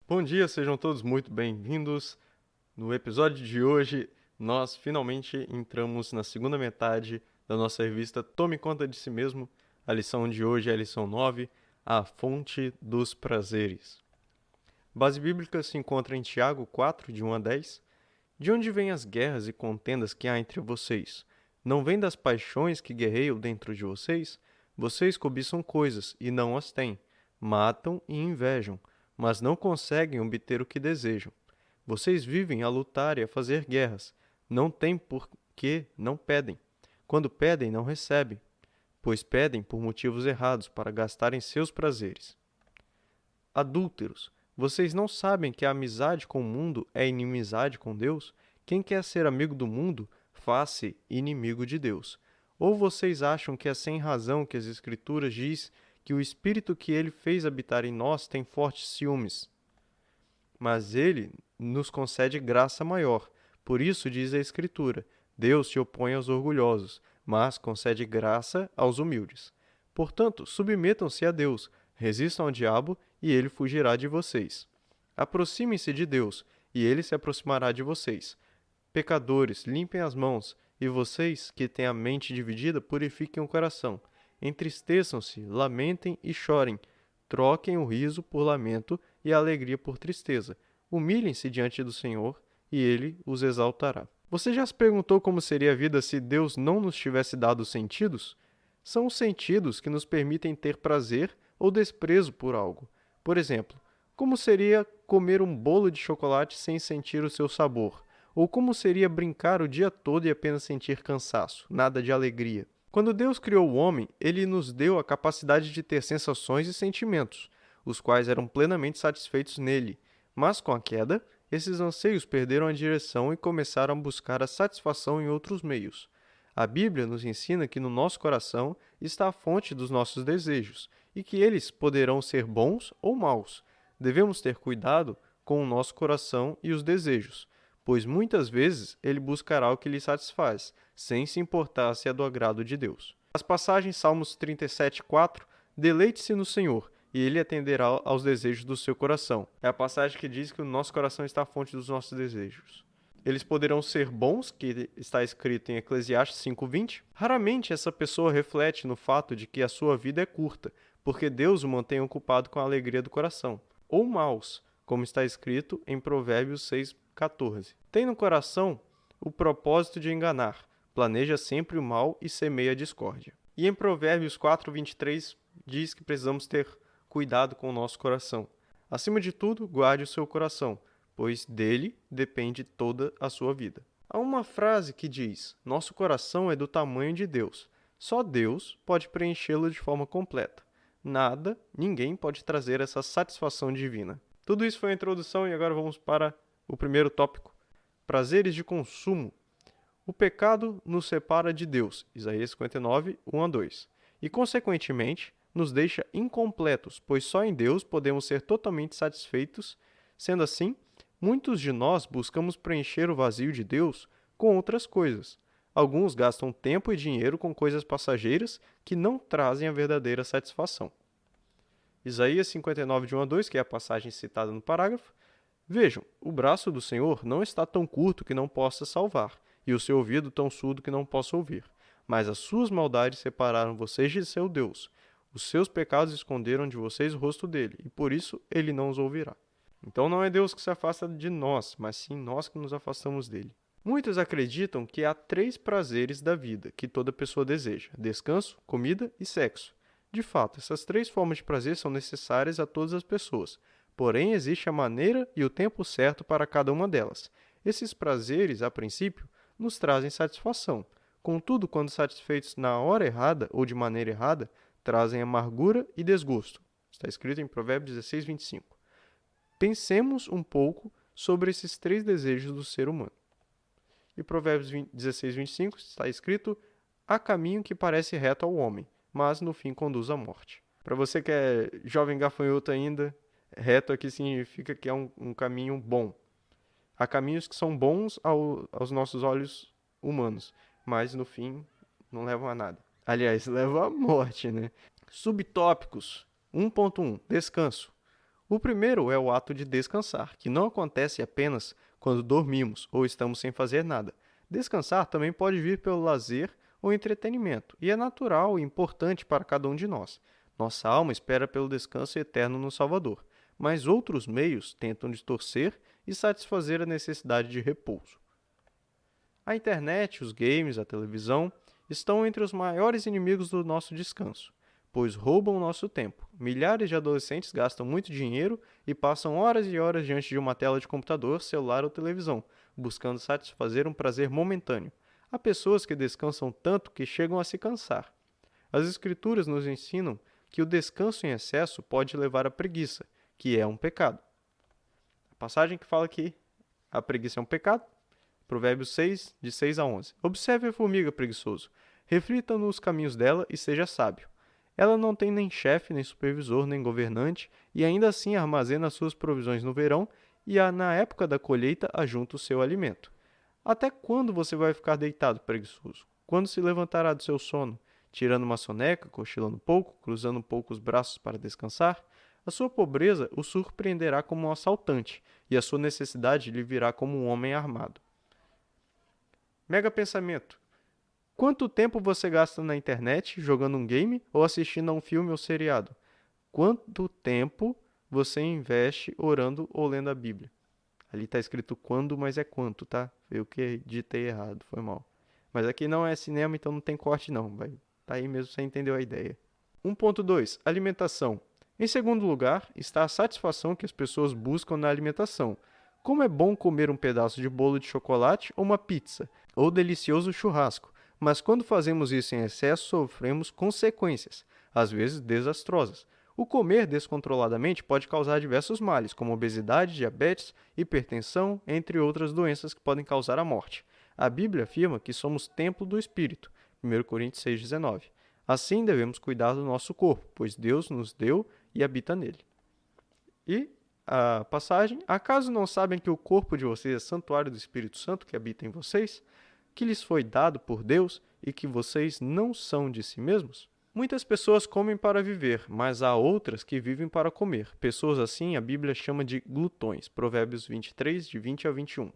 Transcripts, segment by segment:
Bom dia, sejam todos muito bem-vindos. No episódio de hoje, nós finalmente entramos na segunda metade da nossa revista Tome Conta de Si Mesmo. A lição de hoje é a lição 9, A Fonte dos Prazeres. Base bíblica se encontra em Tiago 4, de 1 a 10. De onde vêm as guerras e contendas que há entre vocês? Não vêm das paixões que guerreiam dentro de vocês? Vocês cobiçam coisas e não as têm, matam e invejam, mas não conseguem obter o que desejam. Vocês vivem a lutar e a fazer guerras. Não têm porque não pedem. Quando pedem, não recebem, pois pedem por motivos errados para gastarem seus prazeres. Adúlteros, vocês não sabem que a amizade com o mundo é inimizade com Deus? Quem quer ser amigo do mundo, faz-se inimigo de Deus. Ou vocês acham que é sem razão que as Escrituras diz que o Espírito que ele fez habitar em nós tem fortes ciúmes? Mas ele nos concede graça maior. Por isso diz a Escritura: Deus se opõe aos orgulhosos, mas concede graça aos humildes. Portanto, submetam-se a Deus, resistam ao diabo, e ele fugirá de vocês. Aproximem-se de Deus, e ele se aproximará de vocês. Pecadores, limpem as mãos, e vocês, que têm a mente dividida, purifiquem o coração. Entristeçam-se, lamentem e chorem. Troquem o riso por lamento e a alegria por tristeza. Humilhem-se diante do Senhor, e ele os exaltará. Você já se perguntou como seria a vida se Deus não nos tivesse dado sentidos? São os sentidos que nos permitem ter prazer ou desprezo por algo. Por exemplo, como seria comer um bolo de chocolate sem sentir o seu sabor? Ou como seria brincar o dia todo e apenas sentir cansaço, nada de alegria? Quando Deus criou o homem, ele nos deu a capacidade de ter sensações e sentimentos, os quais eram plenamente satisfeitos nele. Mas com a queda, esses anseios perderam a direção e começaram a buscar a satisfação em outros meios. A Bíblia nos ensina que no nosso coração está a fonte dos nossos desejos e que eles poderão ser bons ou maus. Devemos ter cuidado com o nosso coração e os desejos, pois muitas vezes ele buscará o que lhe satisfaz, sem se importar se é do agrado de Deus. As passagens Salmos 37:4, deleite-se no Senhor, e ele atenderá aos desejos do seu coração. É a passagem que diz que o nosso coração está a fonte dos nossos desejos. Eles poderão ser bons, que está escrito em Eclesiastes 5:20. Raramente essa pessoa reflete no fato de que a sua vida é curta, porque Deus o mantém ocupado com a alegria do coração. Ou maus, como está escrito em Provérbios 6:14. Tem no coração o propósito de enganar, planeja sempre o mal e semeia a discórdia. E em Provérbios 4:23 diz que precisamos ter cuidado com o nosso coração. Acima de tudo, guarde o seu coração, pois dele depende toda a sua vida. Há uma frase que diz: nosso coração é do tamanho de Deus. Só Deus pode preenchê-lo de forma completa. Nada, ninguém pode trazer essa satisfação divina. Tudo isso foi a introdução e agora vamos para o primeiro tópico: prazeres de consumo. O pecado nos separa de Deus, Isaías 59, 1 a 2, e, consequentemente, nos deixa incompletos, pois só em Deus podemos ser totalmente satisfeitos. Sendo assim, muitos de nós buscamos preencher o vazio de Deus com outras coisas. Alguns gastam tempo e dinheiro com coisas passageiras que não trazem a verdadeira satisfação. Isaías 59, de 1 a 2, que é a passagem citada no parágrafo. Vejam, o braço do Senhor não está tão curto que não possa salvar, e o seu ouvido tão surdo que não possa ouvir. Mas as suas maldades separaram vocês de seu Deus. Os seus pecados esconderam de vocês o rosto dele, e por isso ele não os ouvirá. Então não é Deus que se afasta de nós, mas sim nós que nos afastamos dele. Muitos acreditam que há 3 prazeres da vida que toda pessoa deseja: descanso, comida e sexo. De fato, essas 3 formas de prazer são necessárias a todas as pessoas, porém existe a maneira e o tempo certo para cada uma delas. Esses prazeres, a princípio, nos trazem satisfação. Contudo, quando satisfeitos na hora errada ou de maneira errada, trazem amargura e desgosto. Está escrito em Provérbios 16:25. Pensemos um pouco sobre esses 3 desejos do ser humano. E Provérbios 16:25 está escrito: há caminho que parece reto ao homem, mas no fim conduz à morte. Para você que é jovem gafanhoto ainda, reto aqui significa que é um caminho bom. Há caminhos que são bons aos nossos olhos humanos, mas no fim não levam a nada. Aliás, levam à morte, né? Subtópicos. 1.1. Descanso. O primeiro é o ato de descansar, que não acontece apenas quando dormimos ou estamos sem fazer nada. Descansar também pode vir pelo lazer ou entretenimento, e é natural e importante para cada um de nós. Nossa alma espera pelo descanso eterno no Salvador, mas outros meios tentam distorcer e satisfazer a necessidade de repouso. A internet, os games, a televisão estão entre os maiores inimigos do nosso descanso, pois roubam nosso tempo. Milhares de adolescentes gastam muito dinheiro e passam horas e horas diante de uma tela de computador, celular ou televisão, buscando satisfazer um prazer momentâneo. Há pessoas que descansam tanto que chegam a se cansar. As Escrituras nos ensinam que o descanso em excesso pode levar à preguiça, que é um pecado. A passagem que fala que a preguiça é um pecado, Provérbios 6, de 6 a 11. Observe a formiga, preguiçoso. Reflita nos caminhos dela e seja sábio. Ela não tem nem chefe, nem supervisor, nem governante, e ainda assim armazena suas provisões no verão e na época da colheita ajunta o seu alimento. Até quando você vai ficar deitado, preguiçoso? Quando se levantará do seu sono? Tirando uma soneca, cochilando um pouco, cruzando um pouco os braços para descansar? A sua pobreza o surpreenderá como um assaltante, e a sua necessidade lhe virá como um homem armado. Mega pensamento. Quanto tempo você gasta na internet jogando um game ou assistindo a um filme ou seriado? Quanto tempo você investe orando ou lendo a Bíblia? Ali está escrito quando, mas é quanto, tá? Eu que digitei errado, foi mal. Mas aqui não é cinema, então não tem corte não. Vai tá aí mesmo, você entendeu a ideia. 1.2. Alimentação. Em segundo lugar, está a satisfação que as pessoas buscam na alimentação. Como é bom comer um pedaço de bolo de chocolate ou uma pizza, ou delicioso churrasco, mas quando fazemos isso em excesso, sofremos consequências, às vezes desastrosas. O comer descontroladamente pode causar diversos males, como obesidade, diabetes, hipertensão, entre outras doenças que podem causar a morte. A Bíblia afirma que somos templo do Espírito, 1 Coríntios 6,19. Assim devemos cuidar do nosso corpo, pois Deus nos deu e habita nele. E a passagem: acaso não sabem que o corpo de vocês é santuário do Espírito Santo que habita em vocês, que lhes foi dado por Deus e que vocês não são de si mesmos? Muitas pessoas comem para viver, mas há outras que vivem para comer. Pessoas assim a Bíblia chama de glutões, Provérbios 23, de 20 a 21,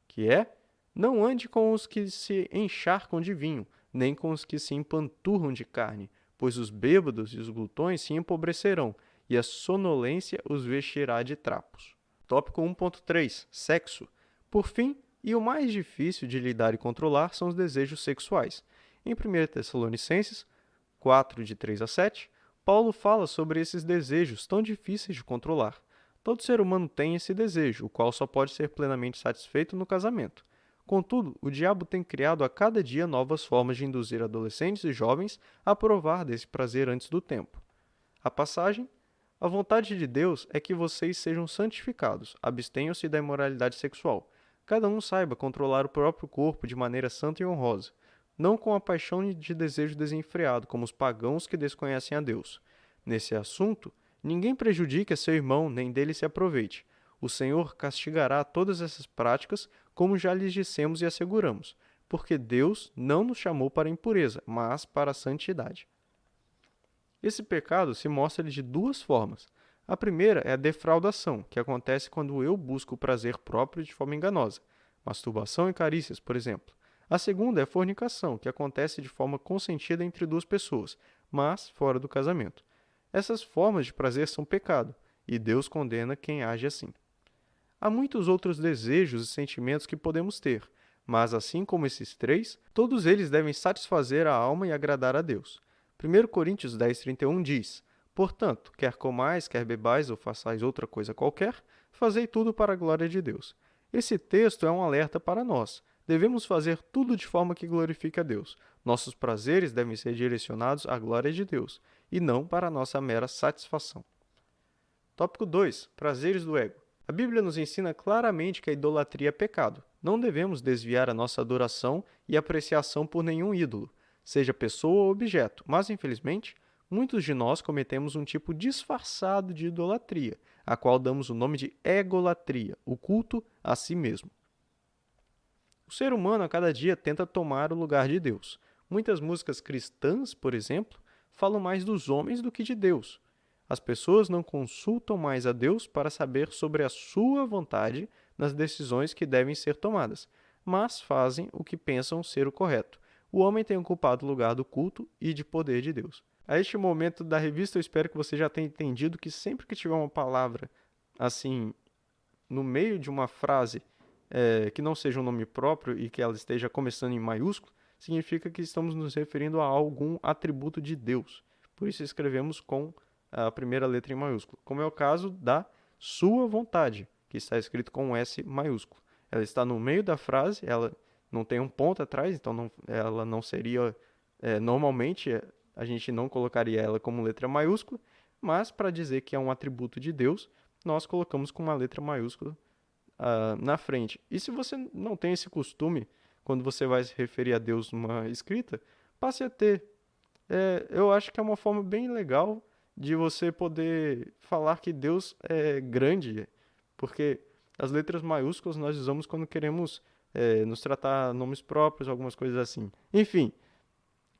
que é: não ande com os que se encharcam de vinho, nem com os que se empanturram de carne, pois os bêbados e os glutões se empobrecerão, e a sonolência os vestirá de trapos. Tópico 1.3. Sexo. Por fim, e o mais difícil de lidar e controlar são os desejos sexuais. Em 1 Tessalonicenses 4, de 3 a 7, Paulo fala sobre esses desejos tão difíceis de controlar. Todo ser humano tem esse desejo, o qual só pode ser plenamente satisfeito no casamento. Contudo, o diabo tem criado a cada dia novas formas de induzir adolescentes e jovens a provar desse prazer antes do tempo. A passagem: a vontade de Deus é que vocês sejam santificados, abstenham-se da imoralidade sexual. Cada um saiba controlar o próprio corpo de maneira santa e honrosa, não com a paixão de desejo desenfreado, como os pagãos que desconhecem a Deus. Nesse assunto, ninguém prejudique a seu irmão, nem dele se aproveite. O Senhor castigará todas essas práticas, como já lhes dissemos e asseguramos, porque Deus não nos chamou para a impureza, mas para a santidade. Esse pecado se mostra de duas formas. A primeira é a defraudação, que acontece quando eu busco o prazer próprio de forma enganosa, masturbação e carícias, por exemplo. A segunda é a fornicação, que acontece de forma consentida entre duas pessoas, mas fora do casamento. Essas formas de prazer são pecado, e Deus condena quem age assim. Há muitos outros desejos e sentimentos que podemos ter, mas assim como esses três, todos eles devem satisfazer a alma e agradar a Deus. 1 Coríntios 10:31 diz: portanto, quer comais, quer bebais ou façais outra coisa qualquer, fazei tudo para a glória de Deus. Esse texto é um alerta para nós. Devemos fazer tudo de forma que glorifique a Deus. Nossos prazeres devem ser direcionados à glória de Deus, e não para a nossa mera satisfação. Tópico 2. Prazeres do ego. A Bíblia nos ensina claramente que a idolatria é pecado. Não devemos desviar a nossa adoração e apreciação por nenhum ídolo, seja pessoa ou objeto, mas, infelizmente, muitos de nós cometemos um tipo disfarçado de idolatria, a qual damos o nome de egolatria, o culto a si mesmo. O ser humano a cada dia tenta tomar o lugar de Deus. Muitas músicas cristãs, por exemplo, falam mais dos homens do que de Deus. As pessoas não consultam mais a Deus para saber sobre a sua vontade nas decisões que devem ser tomadas, mas fazem o que pensam ser o correto. O homem tem ocupado o lugar do culto e de poder de Deus. A este momento da revista, eu espero que você já tenha entendido que sempre que tiver uma palavra assim, no meio de uma frase que não seja um nome próprio e que ela esteja começando em maiúsculo, significa que estamos nos referindo a algum atributo de Deus. Por isso escrevemos com a primeira letra em maiúsculo, como é o caso da sua vontade, que está escrito com um S maiúsculo. Ela está no meio da frase, ela não tem um ponto atrás, então ela não seria... normalmente a gente não colocaria ela como letra maiúscula, mas para dizer que é um atributo de Deus, nós colocamos com uma letra maiúscula na frente. E se você não tem esse costume, quando você vai se referir a Deus numa escrita, passe a ter. Eu acho que é uma forma bem legal de você poder falar que Deus é grande, porque as letras maiúsculas nós usamos quando queremos nos tratar nomes próprios, algumas coisas assim. Enfim,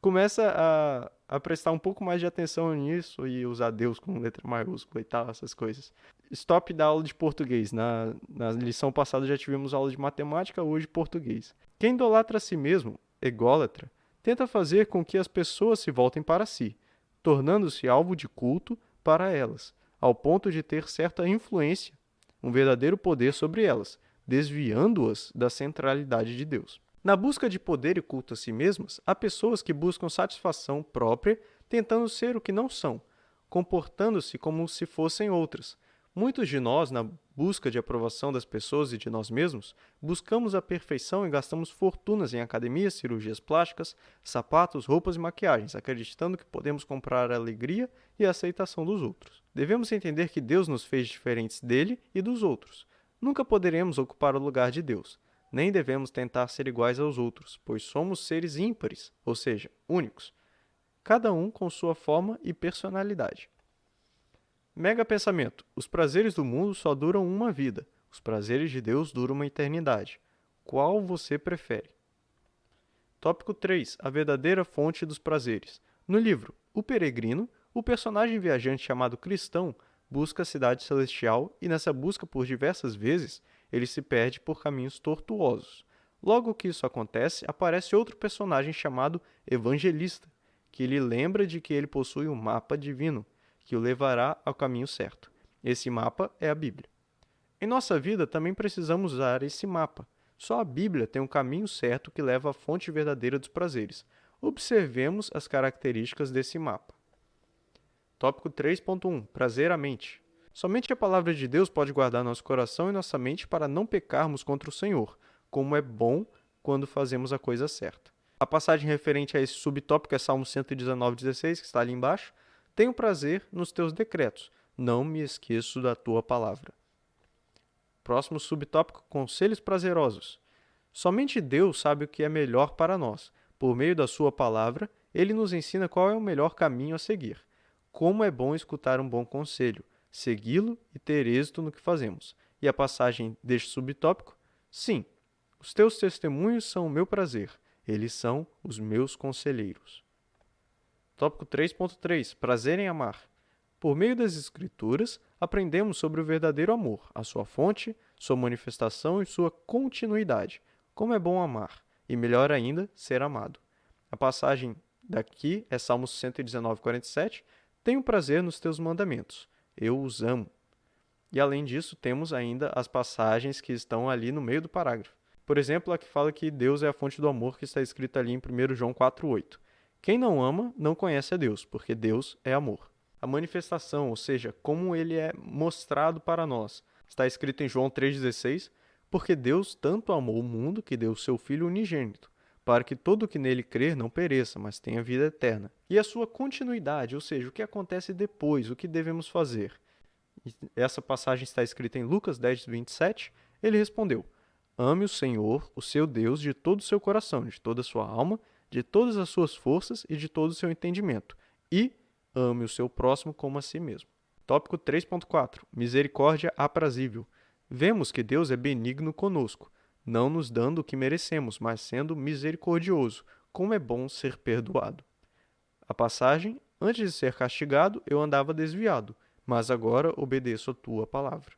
começa a prestar um pouco mais de atenção nisso e usar Deus com letra maiúscula e tal, essas coisas. Stop da aula de português. Na lição passada já tivemos aula de matemática, hoje português. Quem idolatra a si mesmo, ególatra, tenta fazer com que as pessoas se voltem para si, tornando-se alvo de culto para elas, ao ponto de ter certa influência, um verdadeiro poder sobre elas, desviando-as da centralidade de Deus. Na busca de poder e culto a si mesmas, há pessoas que buscam satisfação própria, tentando ser o que não são, comportando-se como se fossem outras. Muitos de nós, na busca de aprovação das pessoas e de nós mesmos, buscamos a perfeição e gastamos fortunas em academias, cirurgias plásticas, sapatos, roupas e maquiagens, acreditando que podemos comprar a alegria e a aceitação dos outros. Devemos entender que Deus nos fez diferentes dele e dos outros. Nunca poderemos ocupar o lugar de Deus. Nem devemos tentar ser iguais aos outros, pois somos seres ímpares, ou seja, únicos, cada um com sua forma e personalidade. Mega pensamento: os prazeres do mundo só duram uma vida, os prazeres de Deus duram uma eternidade. Qual você prefere? Tópico 3. A verdadeira fonte dos prazeres. No livro O Peregrino, o personagem viajante chamado Cristão busca a cidade celestial e nessa busca por diversas vezes ele se perde por caminhos tortuosos. Logo que isso acontece, aparece outro personagem chamado Evangelista, que lhe lembra de que ele possui um mapa divino, que o levará ao caminho certo. Esse mapa é a Bíblia. Em nossa vida também precisamos usar esse mapa. Só a Bíblia tem um caminho certo que leva à fonte verdadeira dos prazeres. Observemos as características desse mapa. Tópico 3.1. Prazer à mente. Somente a palavra de Deus pode guardar nosso coração e nossa mente para não pecarmos contra o Senhor, como é bom quando fazemos a coisa certa. A passagem referente a esse subtópico é Salmo 119,16, que está ali embaixo. Tenho prazer nos teus decretos, não me esqueço da tua palavra. Próximo subtópico, conselhos prazerosos. Somente Deus sabe o que é melhor para nós. Por meio da sua palavra, ele nos ensina qual é o melhor caminho a seguir. Como é bom escutar um bom conselho, segui-lo e ter êxito no que fazemos. E a passagem deste subtópico? Sim, os teus testemunhos são o meu prazer, eles são os meus conselheiros. Tópico 3.3. Prazer em amar. Por meio das Escrituras, aprendemos sobre o verdadeiro amor, a sua fonte, sua manifestação e sua continuidade. Como é bom amar, e melhor ainda, ser amado. A passagem daqui é Salmos 119,47. Tenho prazer nos teus mandamentos, eu os amo. E além disso, temos ainda as passagens que estão ali no meio do parágrafo. Por exemplo, a que fala que Deus é a fonte do amor, que está escrita ali em 1 João 4,8. Quem não ama, não conhece a Deus, porque Deus é amor. A manifestação, ou seja, como ele é mostrado para nós, está escrito em João 3,16, porque Deus tanto amou o mundo que deu o seu Filho unigênito, para que todo o que nele crer não pereça, mas tenha vida eterna. E a sua continuidade, ou seja, o que acontece depois, o que devemos fazer. Essa passagem está escrita em Lucas 10:27. Ele respondeu: ame o Senhor, o seu Deus, de todo o seu coração, de toda a sua alma, de todas as suas forças e de todo o seu entendimento. E ame o seu próximo como a si mesmo. Tópico 3.4. Misericórdia aprazível. Vemos que Deus é benigno conosco, não nos dando o que merecemos, mas sendo misericordioso, como é bom ser perdoado. A passagem Antes de ser castigado, eu andava desviado, mas agora obedeço a tua palavra.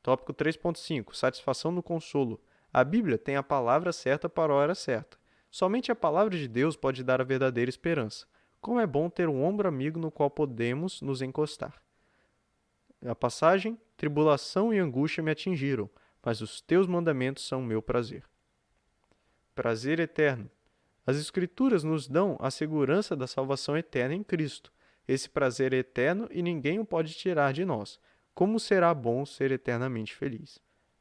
Tópico 3.5. Satisfação no consolo. A Bíblia tem a palavra certa para a hora certa. Somente a palavra de Deus pode dar a verdadeira esperança. Como é bom ter um ombro amigo no qual podemos nos encostar. A passagem: tribulação e angústia me atingiram, mas os teus mandamentos são meu prazer. Prazer eterno. As Escrituras nos dão a segurança da salvação eterna em Cristo. Esse prazer é eterno e ninguém o pode tirar de nós. Como será bom ser eternamente feliz.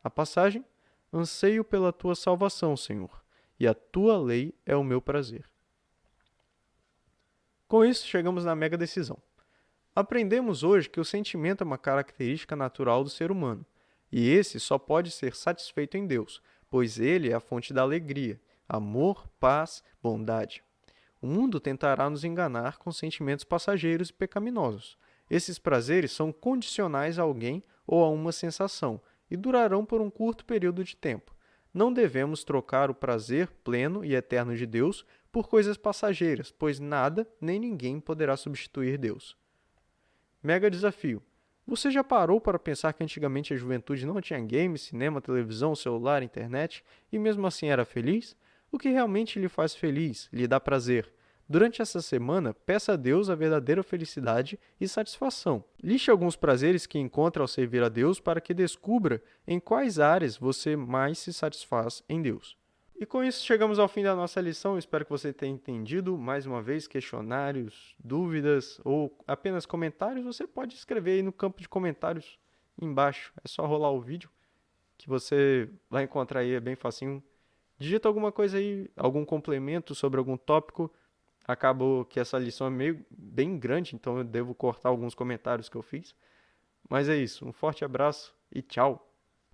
A passagem: anseio pela tua salvação, Senhor, e a tua lei é o meu prazer. Com isso, chegamos na mega decisão. Aprendemos hoje que o sentimento é uma característica natural do ser humano, e esse só pode ser satisfeito em Deus, pois Ele é a fonte da alegria, amor, paz, bondade. O mundo tentará nos enganar com sentimentos passageiros e pecaminosos. Esses prazeres são condicionais a alguém ou a uma sensação e durarão por um curto período de tempo. Não devemos trocar o prazer pleno e eterno de Deus por coisas passageiras, pois nada nem ninguém poderá substituir Deus. Mega desafio. Você já parou para pensar que antigamente a juventude não tinha games, cinema, televisão, celular, internet e mesmo assim era feliz? O que realmente lhe faz feliz, lhe dá prazer? Durante essa semana, peça a Deus a verdadeira felicidade e satisfação. Liste alguns prazeres que encontra ao servir a Deus para que descubra em quais áreas você mais se satisfaz em Deus. E com isso chegamos ao fim da nossa lição. Espero que você tenha entendido. Mais uma vez, questionários, dúvidas ou apenas comentários, você pode escrever aí no campo de comentários embaixo. É só rolar o vídeo que você vai encontrar aí, é bem facinho. Digita alguma coisa aí, algum complemento sobre algum tópico. Acabou que essa lição é meio bem grande, então eu devo cortar alguns comentários que eu fiz. Mas é isso. Um forte abraço e tchau!